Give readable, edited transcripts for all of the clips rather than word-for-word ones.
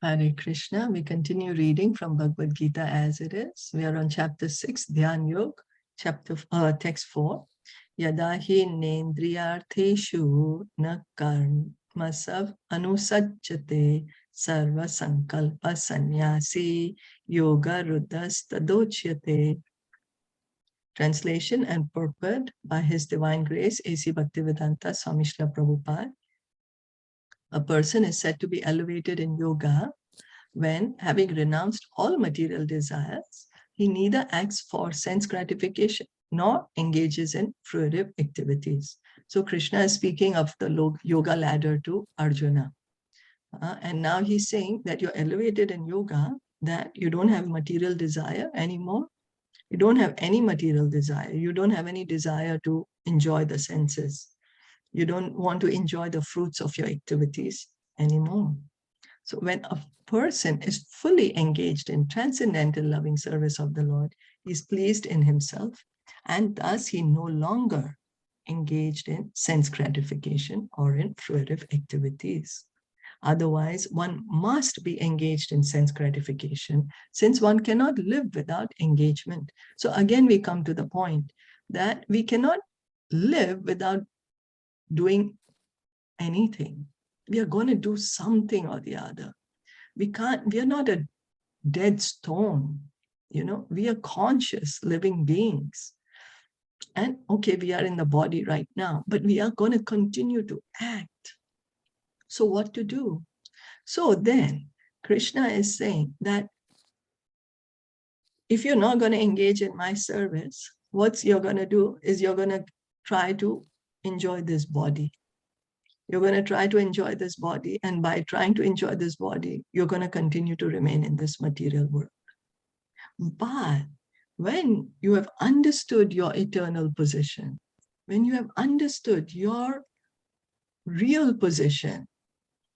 Hare Krishna. We continue reading from Bhagavad Gita as it is. We are on chapter 6, Dhyan Yoga, text 4. Yada hi nendriyartheshu na karmasav anusajjate sarva sankalpa sannyasi yoga ruddhas tadochyate. Translation and purport by His Divine Grace A.C. Bhaktivedanta Swami Srila Prabhupada. A person is said to be elevated in yoga when, having renounced all material desires, he neither acts for sense gratification nor engages in fruitive activities. So Krishna is speaking of the yoga ladder to Arjuna. And now he's saying that you're elevated in yoga, that you don't have material desire anymore. You don't have any material desire. You don't have any desire to enjoy the senses. You don't want to enjoy the fruits of your activities anymore. So when a person is fully engaged in transcendental loving service of the Lord, he is pleased in himself, and thus he no longer engaged in sense gratification or in fruitive activities. Otherwise, one must be engaged in sense gratification, since one cannot live without engagement. So again, we come to the point that we cannot live without doing anything. We are going to do something or the other. We are not a dead stone, we are conscious living beings. And okay, we are in the body right now, but we are going to continue to act. So what to do? So then Krishna is saying that if you're not going to engage in my service, what you're going to do is you're going to try to enjoy this body. You're going to try to enjoy this body. And by trying to enjoy this body, you're going to continue to remain in this material world. But when you have understood your eternal position, when you have understood your real position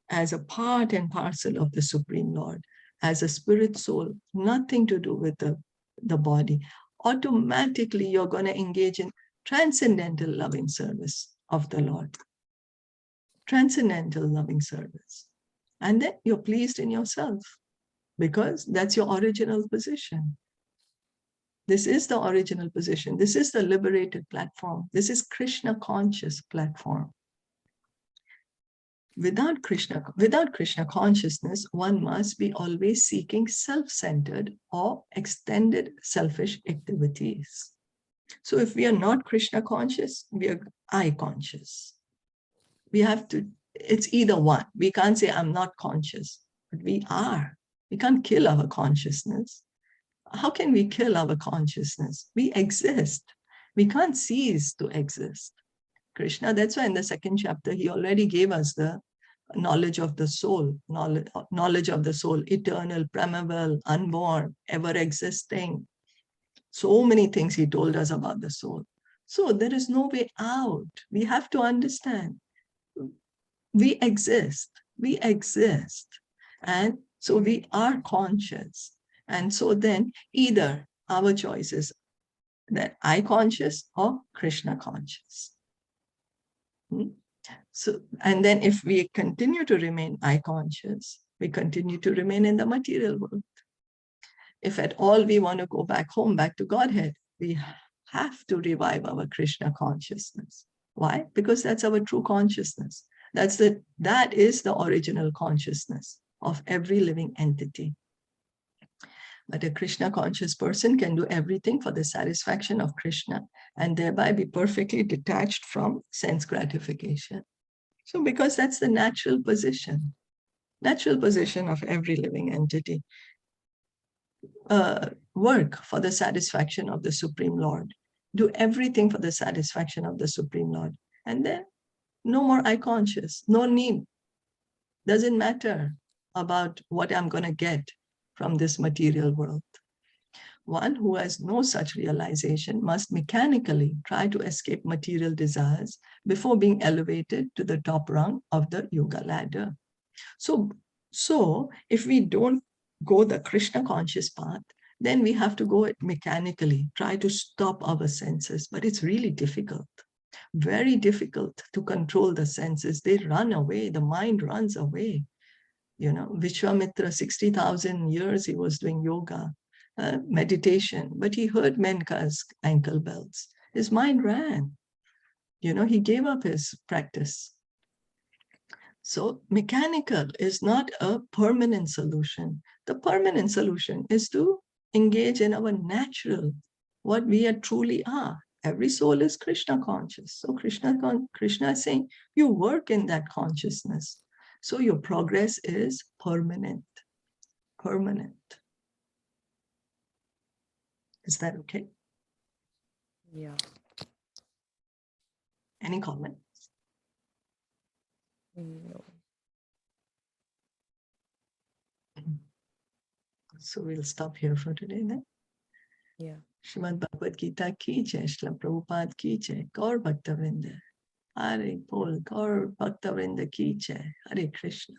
as a part and parcel of the Supreme Lord, as a spirit soul, nothing to do with the body, automatically you're going to engage in transcendental loving service of the Lord. Transcendental loving service. And then you're pleased in yourself because that's your original position. This is the original position. This is the liberated platform. This is Krishna conscious platform. Without Krishna consciousness, one must be always seeking self-centered or extended selfish activities. So if we are not Krishna conscious, we are I conscious. We have to, it's either one. We can't say I'm not conscious, but we are. We can't kill our consciousness. How can we kill our consciousness? We exist. We can't cease to exist. Krishna, that's why in the second chapter, he already gave us the knowledge of the soul, knowledge of the soul, eternal, primeval, unborn, ever existing. So many things he told us about the soul. So there is no way out. We have to understand. We exist. And so we are conscious. And so then either our choice is that I conscious or Krishna conscious. So, and then if we continue to remain I conscious, we continue to remain in the material world. If at all we want to go back home, back to Godhead, we have to revive our Krishna consciousness. Why? Because that's our true consciousness. That is the original consciousness of every living entity. But a Krishna conscious person can do everything for the satisfaction of Krishna and thereby be perfectly detached from sense gratification. So because that's the natural position of every living entity. Work for the satisfaction of the Supreme Lord. Do everything for the satisfaction of the Supreme Lord. And then no more I conscious, no need. Doesn't matter about what I'm going to get from this material world. One who has no such realization must mechanically try to escape material desires before being elevated to the top rung of the yoga ladder. So if we don't go the Krishna conscious path, then we have to go it mechanically, try to stop our senses. But it's really difficult, very difficult to control the senses. They run away, the mind runs away. You know, Vishwamitra, 60,000 years he was doing yoga, meditation, but he heard Menka's ankle bells. His mind ran. You know, he gave up his practice. So mechanical is not a permanent solution. The permanent solution is to engage in our natural, what we are truly are. Every soul is Krishna conscious. So Krishna is saying, you work in that consciousness. So your progress is permanent. Permanent. Is that okay? Yeah. Any comment? No. So we'll stop here for today then. Yeah. Srimad Bhagavad Gita ki jai, Shilpa Prabhupada ki jai, Gaur Bhaktavrinda. Hare Bol, Gaur Bhaktavrinda ki jai, Hare Krishna.